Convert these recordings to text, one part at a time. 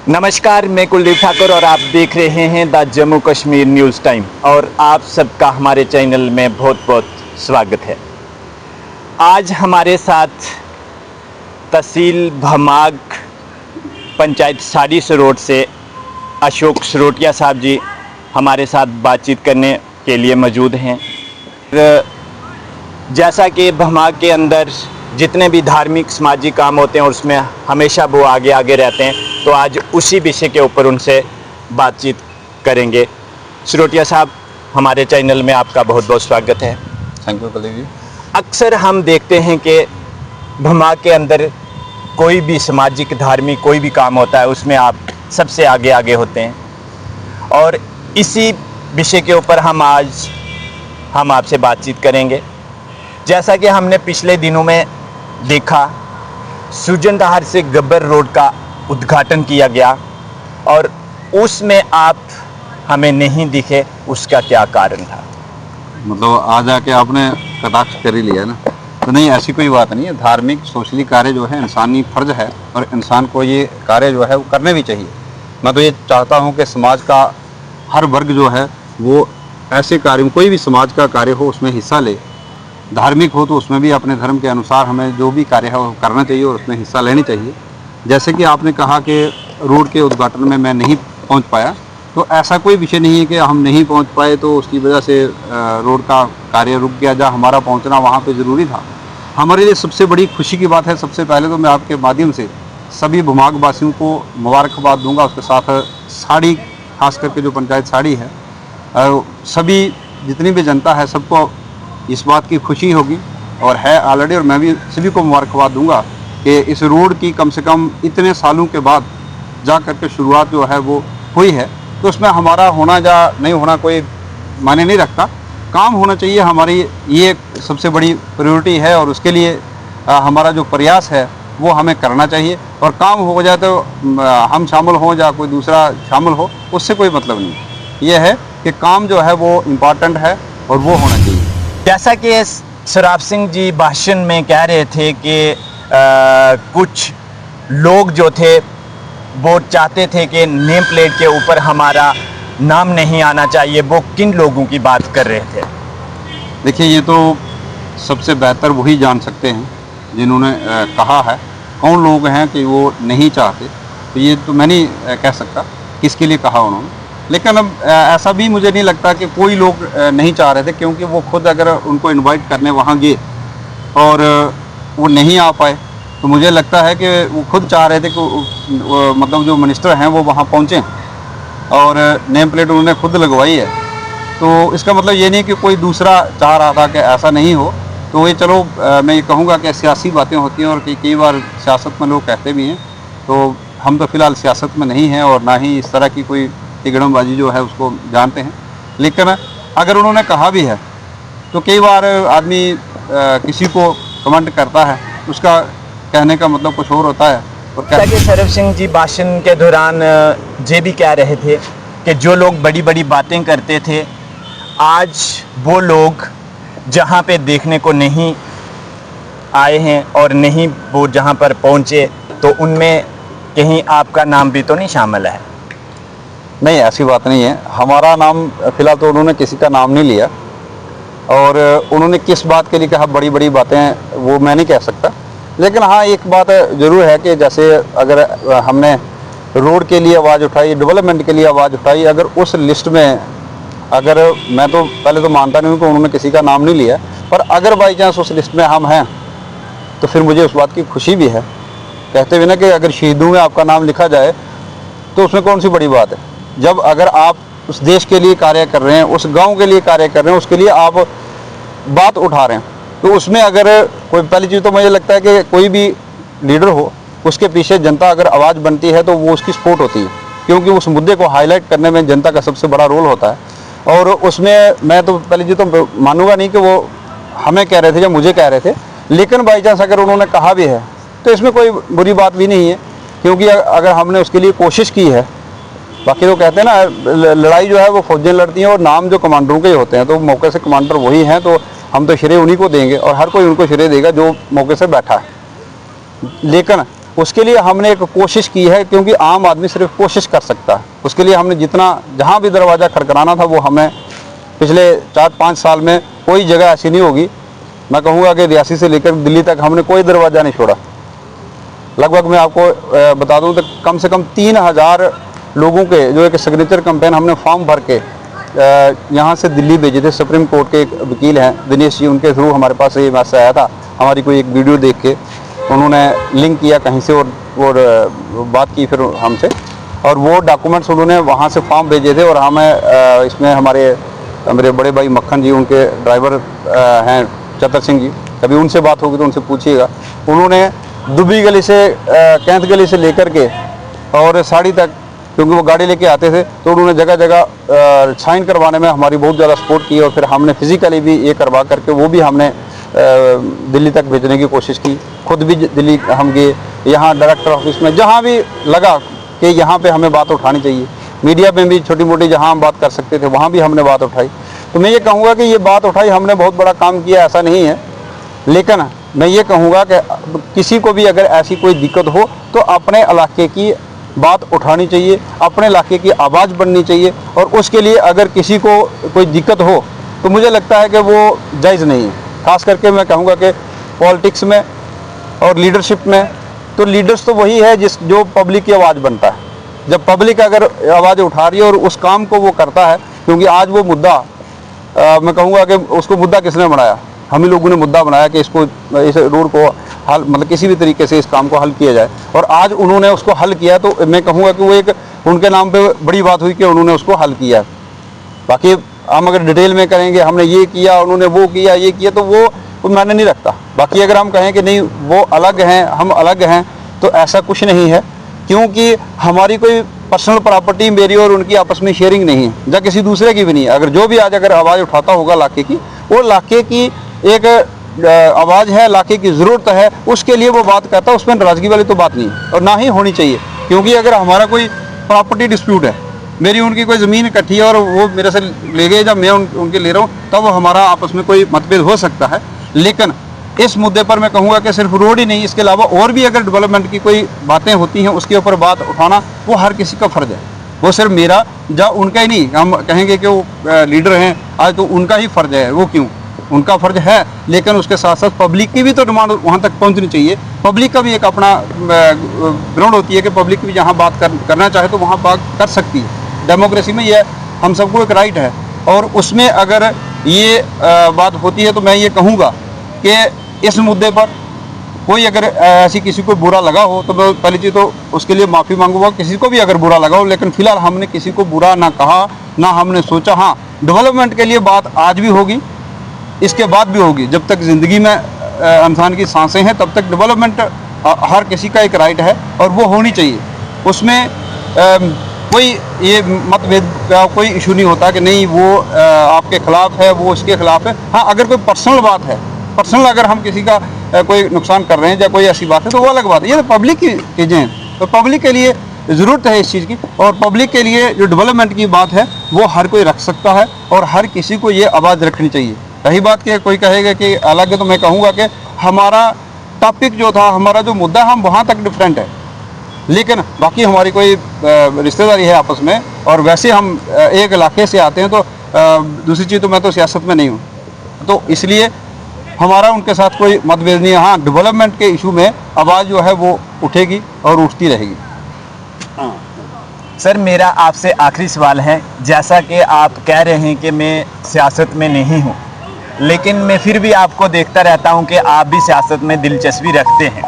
नमस्कार, मैं कुलदीप ठाकुर और आप देख रहे हैं the Jammu Kashmir news time और आप सबका हमारे चैनल में बहुत बहुत स्वागत है। आज हमारे साथ तहसील भमाग पंचायत साड़ी सरोट से अशोक सरोटिया साहब जी हमारे साथ बातचीत करने के लिए मौजूद हैं। जैसा कि भमाग के अंदर जितने भी धार्मिक सामाजिक काम होते हैं उसमें हमेशा वो आगे आगे रहते हैं, तो आज उसी विषय के ऊपर उनसे बातचीत करेंगे। सरोटिया साहब, हमारे चैनल में आपका बहुत बहुत स्वागत है। थैंक यू कुलदीप जी। अक्सर हम देखते हैं कि भमाग के अंदर कोई भी सामाजिक धार्मिक कोई भी काम होता है उसमें आप सबसे आगे आगे होते हैं और इसी विषय के ऊपर हम आपसे बातचीत करेंगे। जैसा कि हमने पिछले दिनों में देखा, सुजनदाहर से गब्बर रोड का उद्घाटन किया गया और उसमें आप हमें नहीं दिखे, उसका क्या कारण था? मतलब आज आके आपने कटाक्ष कर ही लिया ना, तो नहीं, ऐसी कोई बात नहीं है। धार्मिक सोशली कार्य जो है इंसानी फर्ज है और इंसान को ये कार्य जो है वो करने भी चाहिए। मैं तो ये चाहता हूँ कि समाज का हर वर्ग जो है वो ऐसे कार्य में, कोई भी समाज का कार्य हो उसमें हिस्सा ले। धार्मिक हो तो उसमें भी अपने धर्म के अनुसार हमें जो भी कार्य है वो करना चाहिए और उसमें हिस्सा लेनी चाहिए। जैसे कि आपने कहा कि रोड के उद्घाटन में मैं नहीं पहुंच पाया, तो ऐसा कोई विषय नहीं है कि हम नहीं पहुंच पाए तो उसकी वजह से रोड का कार्य रुक गया। जहाँ हमारा पहुंचना वहाँ पे ज़रूरी था। हमारे लिए सबसे बड़ी खुशी की बात है, सबसे पहले तो मैं आपके माध्यम से सभी भमाग वासियों को मुबारकबाद दूँगा। उसके साथ साड़ी, खास करके जो पंचायत साड़ी है, सभी जितनी भी जनता है सबको इस बात की खुशी होगी और है ऑलरेडी, और मैं भी सभी को मुबारकबाद दूंगा कि इस रोड की कम से कम इतने सालों के बाद जा करके शुरुआत जो है वो हुई है। तो उसमें हमारा होना या नहीं होना कोई मायने नहीं रखता, काम होना चाहिए। हमारी ये सबसे बड़ी प्रायोरिटी है और उसके लिए हमारा जो प्रयास है वो हमें करना चाहिए। और काम हो जाए तो हम शामिल हों या कोई दूसरा शामिल हो, उससे कोई मतलब नहीं। ये है कि काम जो है वो इम्पॉर्टेंट है और वो होना चाहिए। जैसा कि सराफ सिंह जी भाषण में कह रहे थे कि कुछ लोग जो थे वो चाहते थे कि नेम प्लेट के ऊपर हमारा नाम नहीं आना चाहिए, वो किन लोगों की बात कर रहे थे? देखिए, ये तो सबसे बेहतर वही जान सकते हैं जिन्होंने कहा है। कौन लोग हैं कि वो नहीं चाहते, तो ये तो मैं नहीं कह सकता किसके लिए कहा उन्होंने। लेकिन अब ऐसा भी मुझे नहीं लगता कि कोई लोग नहीं चाह रहे थे, क्योंकि वो खुद अगर उनको इनवाइट करने वहाँ गए और वो नहीं आ पाए, तो मुझे लगता है कि वो खुद चाह रहे थे कि मतलब जो मिनिस्टर हैं वो वहाँ पहुँचें और नेम प्लेट उन्होंने खुद लगवाई है। तो इसका मतलब ये नहीं कि कोई दूसरा चाह रहा था कि ऐसा नहीं हो। तो ये चलो, मैं ये कहूँगा कि सियासी बातें होती हैं और कई बार सियासत में लोग कहते भी हैं। तो हम तो फ़िलहाल सियासत में नहीं हैं और ना ही इस तरह की कोई तिगड़मबाजी जो है उसको जानते हैं। लेकिन अगर उन्होंने कहा भी है तो कई बार आदमी किसी को कमेंट करता है, उसका कहने का मतलब कुछ और होता है। और सराफ सिंह जी भाषण के दौरान ये भी कह रहे थे कि जो लोग बड़ी बड़ी बातें करते थे, आज वो लोग जहाँ पे देखने को नहीं आए हैं और नहीं वो जहाँ पर पहुँचे, तो उनमें कहीं आपका नाम भी तो नहीं शामिल है? नहीं, ऐसी बात नहीं है। हमारा नाम फिलहाल तो उन्होंने किसी का नाम नहीं लिया और उन्होंने किस बात के लिए कहा बड़ी बड़ी बातें वो मैं नहीं कह सकता। लेकिन हाँ, एक बात ज़रूर है कि जैसे अगर हमने रोड के लिए आवाज़ उठाई, डेवलपमेंट के लिए आवाज़ उठाई, अगर उस लिस्ट में, अगर मैं तो पहले तो मानता नहीं हूँ कि उन्होंने किसी का नाम नहीं लिया, पर अगर बाई चांस उस लिस्ट में हम हैं तो फिर मुझे उस बात की खुशी भी है। कहते हुए ना कि अगर शहीदों में आपका नाम लिखा जाए तो उसमें कौन सी बड़ी बात है। जब अगर आप उस देश के लिए कार्य कर रहे हैं, उस गांव के लिए कार्य कर रहे हैं, उसके लिए आप बात उठा रहे हैं, तो उसमें अगर कोई, पहली चीज़ तो मुझे लगता है कि कोई भी लीडर हो उसके पीछे जनता अगर आवाज़ बनती है तो वो उसकी सपोर्ट होती है, क्योंकि उस मुद्दे को हाईलाइट करने में जनता का सबसे बड़ा रोल होता है। और उसमें मैं तो पहली चीज़ तो मानूंगा नहीं कि वो हमें कह रहे थे या मुझे कह रहे थे, लेकिन बाई चांस अगर उन्होंने कहा भी है तो इसमें कोई बुरी बात भी नहीं है, क्योंकि अगर हमने उसके लिए कोशिश की है। बाकी तो कहते हैं ना, लड़ाई जो है वो फौजें लड़ती हैं और नाम जो कमांडरों के होते हैं, तो मौके से कमांडर वही हैं, तो हम तो श्रेय उन्हीं को देंगे और हर कोई उनको श्रेय देगा जो मौके से बैठा है। लेकिन उसके लिए हमने एक कोशिश की है, क्योंकि आम आदमी सिर्फ कोशिश कर सकता है। उसके लिए हमने जितना जहाँ भी दरवाज़ा खटखटाना था वो हमें पिछले 4-5 साल में कोई जगह ऐसी नहीं होगी, मैं कहूँगा कि रियासी से लेकर दिल्ली तक हमने कोई दरवाज़ा नहीं छोड़ा। लगभग मैं आपको बता दूं तो कम से कम 3000 लोगों के जो एक सिग्नेचर कैंपेन हमने फॉर्म भर के यहाँ से दिल्ली भेजे थे। सुप्रीम कोर्ट के एक वकील हैं दिनेश जी, उनके थ्रू हमारे पास ये मैसेज आया था। हमारी कोई एक वीडियो देख के उन्होंने लिंक किया कहीं से और बात की फिर हमसे, और वो डॉक्यूमेंट्स उन्होंने वहाँ से फॉर्म भेजे थे। और हमें इसमें मेरे बड़े भाई मक्खन जी, उनके ड्राइवर हैं चतर सिंह जी, कभी उनसे बात होगी तो उनसे पूछिएगा। उन्होंने दुबी गली से कैंथ गली से लेकर के और साड़ी तक, क्योंकि वो गाड़ी लेके आते थे, तो उन्होंने जगह जगह साइन करवाने में हमारी बहुत ज़्यादा सपोर्ट की। और फिर हमने फिजिकली भी ये करवा करके वो भी हमने दिल्ली तक भेजने की कोशिश की। खुद भी दिल्ली हम गए, यहाँ डायरेक्टर ऑफिस में जहाँ भी लगा कि यहाँ पे हमें बात उठानी चाहिए, मीडिया में भी छोटी मोटी जहाँ हम बात कर सकते थे वहाँ भी हमने बात उठाई। तो मैं ये कहूँगा कि ये बात उठाई, हमने बहुत बड़ा काम किया ऐसा नहीं है, लेकिन मैं ये कहूँगा कि किसी को भी अगर ऐसी कोई दिक्कत हो तो अपने इलाके की बात उठानी चाहिए, अपने इलाके की आवाज़ बननी चाहिए। और उसके लिए अगर किसी को कोई दिक्कत हो तो मुझे लगता है कि वो जायज़ नहीं है। खास करके मैं कहूँगा कि पॉलिटिक्स में और लीडरशिप में, तो लीडर्स तो वही है जो पब्लिक की आवाज़ बनता है। जब पब्लिक अगर आवाज़ उठा रही है और उस काम को वो करता है, क्योंकि आज वो मुद्दा मैं कहूँगा कि उसको मुद्दा किसने बनाया, हम ही लोगों ने मुद्दा बनाया कि इस रोड को हल, मतलब किसी भी तरीके से इस काम को हल किया जाए। और आज उन्होंने उसको हल किया, तो मैं कहूँगा कि वो एक उनके नाम पे बड़ी बात हुई कि उन्होंने उसको हल किया। बाकी हम अगर डिटेल में करेंगे हमने ये किया, उन्होंने वो किया, ये किया, तो वो मैंने नहीं रखता। बाकी अगर हम कहें कि नहीं वो अलग हैं हम अलग हैं, तो ऐसा कुछ नहीं है, क्योंकि हमारी कोई पर्सनल प्रॉपर्टी मेरी और उनकी आपस में शेयरिंग नहीं है, या किसी दूसरे की भी नहीं है। अगर जो भी आज अगर आवाज़ उठाता होगा इलाके की, वो इलाके की एक आवाज़ है, इलाके की ज़रूरत है, उसके लिए वो बात करता है। उसमें नाराज़गी वाली तो बात नहीं है और ना ही होनी चाहिए। क्योंकि अगर हमारा कोई प्रॉपर्टी डिस्प्यूट है, मेरी उनकी कोई ज़मीन इकट्ठी है और वो मेरे से ले गए या मैं उनके ले रहा हूँ, तब हमारा आपस में कोई मतभेद हो सकता है। लेकिन इस मुद्दे पर मैं कहूँगा कि सिर्फ रोड ही नहीं, इसके अलावा और भी अगर डेवलपमेंट की कोई बातें होती हैं उसके ऊपर बात उठाना वो हर किसी का फ़र्ज़ है। वो सिर्फ मेरा या उनका ही नहीं, हम कहेंगे कि वो लीडर हैं आज तो उनका ही फ़र्ज़ है, वो क्यों, उनका फ़र्ज़ है, लेकिन उसके साथ साथ पब्लिक की भी तो डिमांड वहाँ तक पहुँचनी चाहिए। पब्लिक का भी एक अपना ग्राउंड होती है कि पब्लिक भी जहाँ बात करना चाहे तो वहाँ बात कर सकती है। डेमोक्रेसी में ये हम सबको एक राइट है, और उसमें अगर ये बात होती है तो मैं ये कहूँगा कि इस मुद्दे पर कोई अगर ऐसी किसी को बुरा लगा हो तो मैं पहली चीज़ तो उसके लिए माफ़ी मांगूंगा, किसी को भी अगर बुरा लगा हो। लेकिन फ़िलहाल हमने किसी को बुरा ना कहा, ना हमने सोचा। हाँ, डेवलपमेंट के लिए बात आज भी होगी, इसके बाद भी होगी। जब तक ज़िंदगी में इंसान की सांसें हैं तब तक डेवलपमेंट हर किसी का एक राइट है और वो होनी चाहिए। उसमें कोई ये मतभेद का कोई इशू नहीं होता कि नहीं वो आपके ख़िलाफ़ है, वो उसके ख़िलाफ़ है। हाँ, अगर कोई पर्सनल बात है, पर्सनल अगर हम किसी का कोई नुकसान कर रहे हैं या कोई ऐसी बात है तो वो अलग बात है। ये तो पब्लिक की चीज़ें हैं, तो पब्लिक के लिए ज़रूरत है इस चीज़ की। और पब्लिक के लिए जो डेवलपमेंट की बात है वो हर कोई रख सकता है और हर किसी को ये आवाज़ रखनी चाहिए। रही बात कि कोई कहेगा कि अलग है, तो मैं कहूँगा कि हमारा टॉपिक जो था, हमारा जो मुद्दा, हम वहाँ तक डिफरेंट है, लेकिन बाकी हमारी कोई रिश्तेदारी है आपस में। और वैसे हम एक इलाके से आते हैं, तो दूसरी चीज़ तो मैं तो सियासत में नहीं हूँ, तो इसलिए हमारा उनके साथ कोई मतभेद नहीं है। हाँ, डेवलपमेंट के इशू में आवाज़ जो है वो उठेगी और उठती रहेगी। हाँ सर, मेरा आपसे आखिरी सवाल है। जैसा कि आप कह रहे हैं कि मैं सियासत में नहीं हूँ, लेकिन मैं फिर भी आपको देखता रहता हूँ कि आप भी सियासत में दिलचस्पी रखते हैं।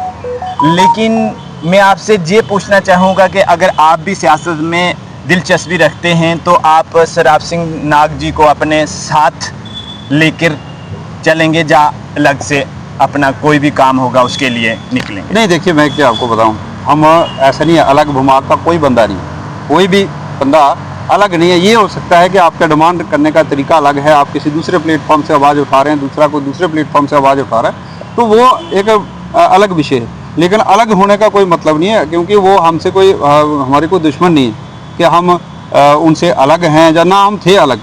लेकिन मैं आपसे ये पूछना चाहूँगा कि अगर आप भी सियासत में दिलचस्पी रखते हैं तो आप सराफ सिंह नाग जी को अपने साथ लेकर चलेंगे या अलग से अपना कोई भी काम होगा उसके लिए निकलेंगे? नहीं, देखिए मैं क्या आपको बताऊं, हम ऐसा नहीं है, अलग भूमाग का कोई बंदा नहीं, कोई भी बंदा अलग नहीं है। ये हो सकता है कि आपका डिमांड करने का तरीका अलग है, आप किसी दूसरे प्लेटफॉर्म से आवाज़ उठा रहे हैं, दूसरा कोई दूसरे प्लेटफॉर्म से आवाज़ उठा रहा है, तो वो एक अलग विषय है। लेकिन अलग होने का कोई मतलब नहीं है, क्योंकि वो हमसे कोई हमारी कोई दुश्मन नहीं है कि हम उनसे अलग हैं या ना हम थे अलग,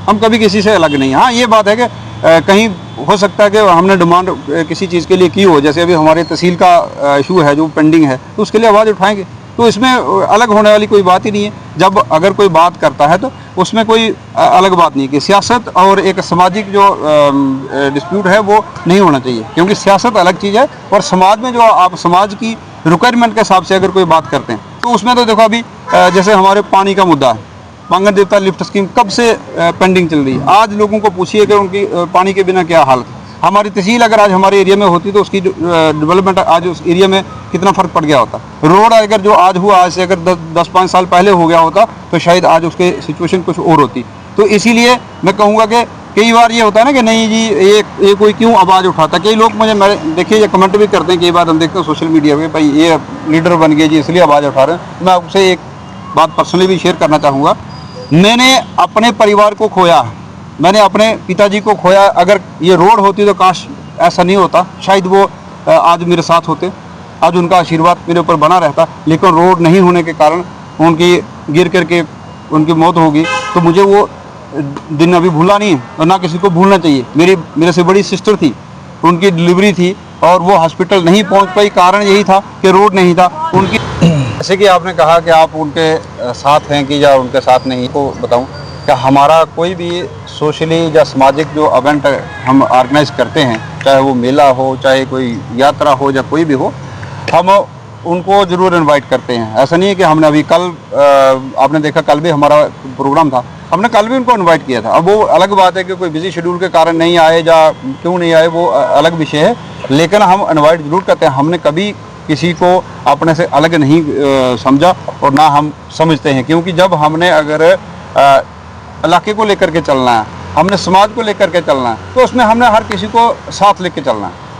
हम कभी किसी से अलग नहीं। हाँ, ये बात है कि कहीं हो सकता है कि हमने डिमांड किसी चीज़ के लिए की हो, जैसे अभी हमारे तहसील का इशू है जो पेंडिंग है, तो उसके लिए आवाज़ उठाएंगे। तो इसमें अलग होने वाली कोई बात ही नहीं है। जब अगर कोई बात करता है तो उसमें कोई अलग बात नहीं कि सियासत और एक सामाजिक जो डिस्प्यूट है वो नहीं होना चाहिए, क्योंकि सियासत अलग चीज़ है और समाज में जो आप समाज की रिक्वायरमेंट के हिसाब से अगर कोई बात करते हैं तो उसमें तो देखो अभी जैसे हमारे पानी का मुद्दा है, पांगन देवता लिफ्ट स्कीम कब से पेंडिंग चल रही है। आज लोगों को पूछिए कि उनकी पानी के बिना क्या हालत है। हमारी तहसील अगर आज हमारे एरिया में होती तो उसकी डेवलपमेंट आज उस एरिया में कितना फ़र्क पड़ गया होता। रोड अगर जो आज हुआ, आज से अगर 10-5 साल पहले हो गया होता तो शायद आज उसके सिचुएशन कुछ और होती। तो इसीलिए मैं कहूँगा कि कई बार ये होता है ना कि नहीं जी ये कोई क्यों आवाज़ उठाता। कई लोग मुझे देखिए ये कमेंट भी करते हैं, कई बार हम देखते हैं सोशल मीडिया पे, भाई ये लीडर बन गए जी इसलिए आवाज़ उठा रहे हैं। मैं आपसे एक बात पर्सनली भी शेयर करना चाहूँगा। मैंने अपने परिवार को खोया, मैंने अपने पिताजी को खोया। अगर ये रोड होती तो काश ऐसा नहीं होता, शायद वो आज मेरे साथ होते, आज उनका आशीर्वाद मेरे ऊपर बना रहता। लेकिन रोड नहीं होने के कारण उनकी गिर करके उनकी मौत होगी। तो मुझे वो दिन अभी भूला नहीं है और ना किसी को भूलना चाहिए। मेरे से बड़ी सिस्टर थी, उनकी डिलीवरी थी और वो हॉस्पिटल नहीं पहुंच पाई। कारण यही था कि रोड नहीं था उनकी। जैसे कि आपने कहा कि आप उनके साथ हैं कि या उनके साथ नहीं, को बताऊं कि हमारा कोई भी सोशली या सामाजिक जो इवेंट हम ऑर्गेनाइज करते हैं, चाहे वो मेला हो, चाहे कोई यात्रा हो या कोई भी हो, हम उनको ज़रूर इनवाइट करते हैं। ऐसा नहीं है कि हमने अभी कल आपने देखा कल भी हमारा प्रोग्राम था, हमने कल भी उनको इनवाइट किया था। अब वो अलग बात है कि कोई बिजी शेड्यूल के कारण नहीं आए या क्यों नहीं आए, वो अलग विषय है। लेकिन हम इनवाइट ज़रूर करते हैं। हमने कभी किसी को अपने से अलग नहीं समझा और ना हम समझते हैं, क्योंकि जब हमने अगर इलाके को लेकर के चलना है, हमने समाज को लेकर के चलना है, तो उसमें हमने हर किसी को साथ लेके चलना है।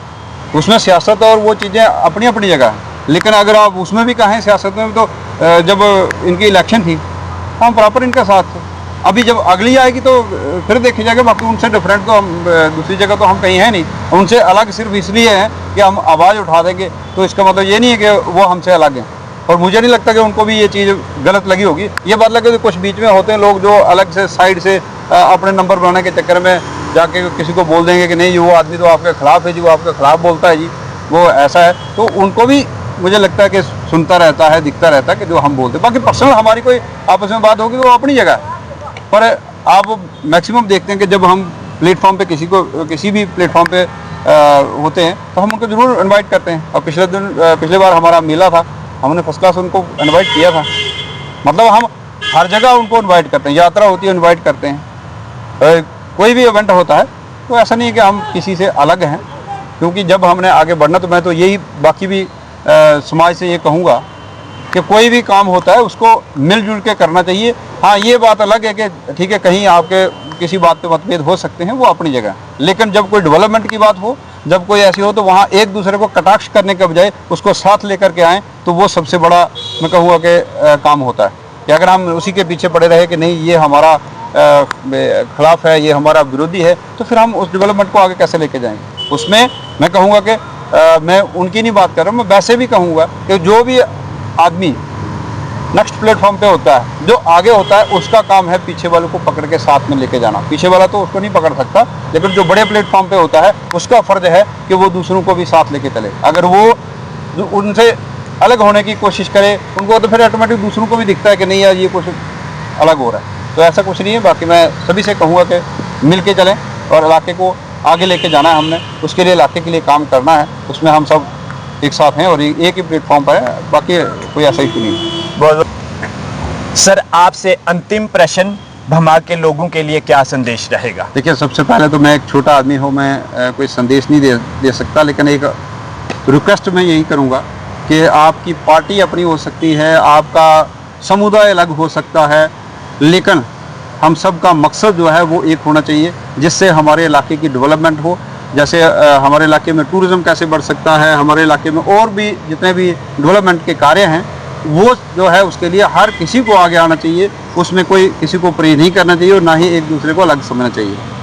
उसमें सियासत और वो चीज़ें अपनी अपनी जगह है। लेकिन अगर आप उसमें भी कहें सियासत में, तो जब इनकी इलेक्शन थी हम प्रॉपर इनके साथ थे। अभी जब अगली आएगी तो फिर देखी जाएगा। बाकी उनसे डिफरेंट तो हम दूसरी जगह तो हम कहीं हैं नहीं, उनसे अलग सिर्फ इसलिए हैं कि हम आवाज़ उठा देंगे। तो इसका मतलब ये नहीं है कि वो हमसे अलग हैं। और मुझे नहीं लगता कि उनको भी ये चीज़ गलत लगी होगी। ये बात लगे तो कुछ बीच में होते हैं लोग जो अलग से साइड से अपने नंबर बनाने के चक्कर में जाके किसी को बोल देंगे कि नहीं वो आदमी तो आपके खिलाफ है जी, वो आपके खिलाफ बोलता है जी, वो ऐसा है। तो उनको भी मुझे लगता है कि सुनता रहता है, दिखता रहता है कि जो हम बोलते हैं। बाकी पर्सनल हमारी कोई आपस में बात होगी तो वो अपनी जगह है। पर आप मैक्सिमम देखते हैं कि जब हम प्लेटफॉर्म पे किसी भी प्लेटफॉर्म पे होते हैं तो हम उनको ज़रूर इनवाइट करते हैं। और पिछले बार हमारा मेला था, हमने फर्स्ट क्लास उनको इनवाइट किया था। मतलब हम हर जगह उनको इनवाइट करते हैं, यात्रा होती है इनवाइट करते हैं, कोई भी इवेंट होता है। तो ऐसा नहीं है कि हम किसी से अलग हैं, क्योंकि जब हमने आगे बढ़ना, तो मैं तो यही बाकी भी समाज से ये कहूँगा कि कोई भी काम होता है उसको मिलजुल के करना चाहिए। हाँ, ये बात अलग है कि ठीक है कहीं आपके किसी बात पे मतभेद हो सकते हैं, वो अपनी जगह। लेकिन जब कोई डेवलपमेंट की बात हो, जब कोई ऐसी हो, तो वहाँ एक दूसरे को कटाक्ष करने के बजाय उसको साथ लेकर के आएँ, तो वो सबसे बड़ा मैं कहूँगा कि काम होता है। कि अगर हम उसी के पीछे पड़े रहे कि नहीं ये हमारा खिलाफ है, ये हमारा विरोधी है, तो फिर हम उस डेवलपमेंट को आगे कैसे लेके जाएंगे। उसमें मैं कहूँगा कि मैं उनकी नहीं बात कर रहा हूँ, मैं वैसे भी कहूँगा कि जो भी आदमी नेक्स्ट प्लेटफॉर्म पे होता है, जो आगे होता है, उसका काम है पीछे वालों को पकड़ के साथ में लेके जाना। पीछे वाला तो उसको नहीं पकड़ सकता, लेकिन जो बड़े प्लेटफॉर्म पे होता है उसका फ़र्ज है कि वो दूसरों को भी साथ लेके चले। अगर वो उनसे अलग होने की कोशिश करे उनको, तो फिर ऑटोमेटिक दूसरों को भी दिखता है कि नहीं यार ये कुछ अलग हो रहा है। तो ऐसा कुछ नहीं है। बाकी मैं सभी से कहूँगा कि मिल के चलें और इलाके को आगे लेके जाना है हमने, उसके लिए इलाके के लिए काम करना है। उसमें हम सब एक साथ हैं और एक ही प्लेटफॉर्म पर है, बाकी कोई ऐसा ही नहीं है। बहुत सर, आपसे अंतिम प्रश्न, भमा के लोगों के लिए क्या संदेश रहेगा? देखिए, सबसे पहले तो मैं एक छोटा आदमी हूँ, मैं कोई संदेश नहीं दे सकता, लेकिन एक रिक्वेस्ट मैं यही करूँगा कि आपकी पार्टी अपनी हो सकती है, आपका समुदाय अलग हो सकता है, लेकिन हम सब का मकसद जो है वो एक होना चाहिए, जिससे हमारे इलाके की डेवलपमेंट हो। जैसे हमारे इलाके में टूरिज़्म कैसे बढ़ सकता है, हमारे इलाके में और भी जितने भी डेवलपमेंट के कार्य हैं, वो जो है उसके लिए हर किसी को आगे आना चाहिए। उसमें कोई किसी को परहेज नहीं करना चाहिए और ना ही एक दूसरे को अलग समझना चाहिए।